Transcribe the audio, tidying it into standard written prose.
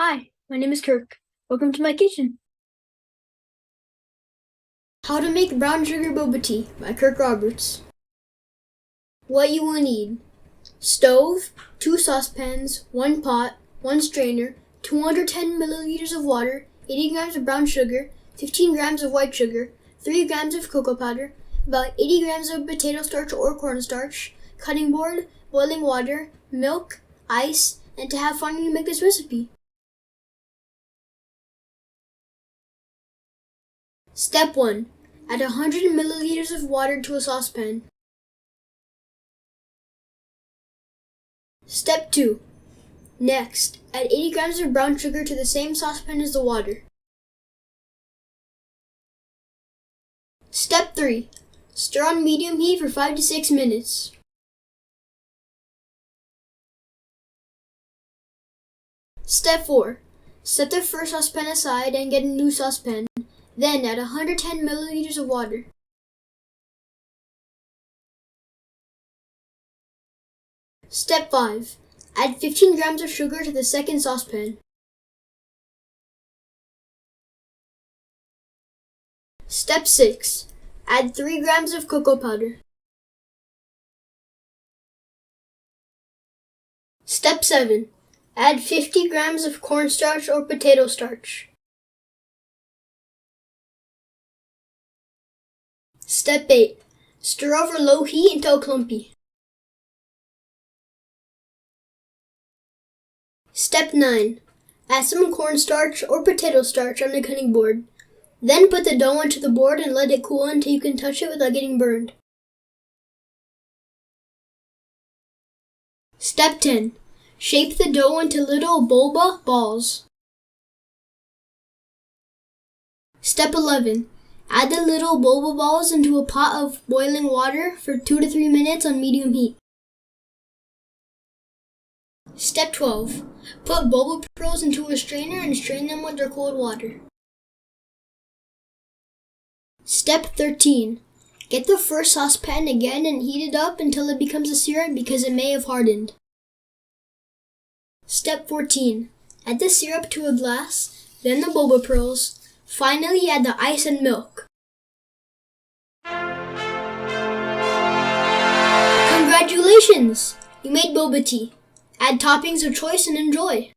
Hi, my name is Kirk. Welcome to my kitchen. How to make brown sugar boba tea by Kirk Roberts. What you will need: stove, 2 saucepans, 1 pot, 1 strainer, 210 milliliters of water, 80 grams of brown sugar, 15 grams of white sugar, 3 grams of cocoa powder, about 80 grams of potato starch or cornstarch, cutting board, boiling water, milk, ice, and to have fun when you make this recipe. Step 1. Add 100 milliliters of water to a saucepan. Step 2. Next, add 80 grams of brown sugar to the same saucepan as the water. Step 3. Stir on medium heat for 5 to 6 minutes. Step 4. Set the first saucepan aside and get a new saucepan. Then add 110 milliliters of water. Step 5. Add 15 grams of sugar to the second saucepan. Step 6. Add 3 grams of cocoa powder. Step 7. Add 50 grams of cornstarch or potato starch. Step 8. Stir over low heat until clumpy. Step 9. Add some cornstarch or potato starch on the cutting board. Then put the dough onto the board and let it cool until you can touch it without getting burned. Step 10. Shape the dough into little boba balls. Step 11. Add the little boba balls into a pot of boiling water for 2 to 3 minutes on medium heat. Step 12. Put boba pearls into a strainer and strain them under cold water. Step 13. Get the first saucepan again and heat it up until it becomes a syrup because it may have hardened. Step 14. Add the syrup to a glass, then the boba pearls. Finally, add the ice and milk. Congratulations! You made boba tea. Add toppings of choice and enjoy.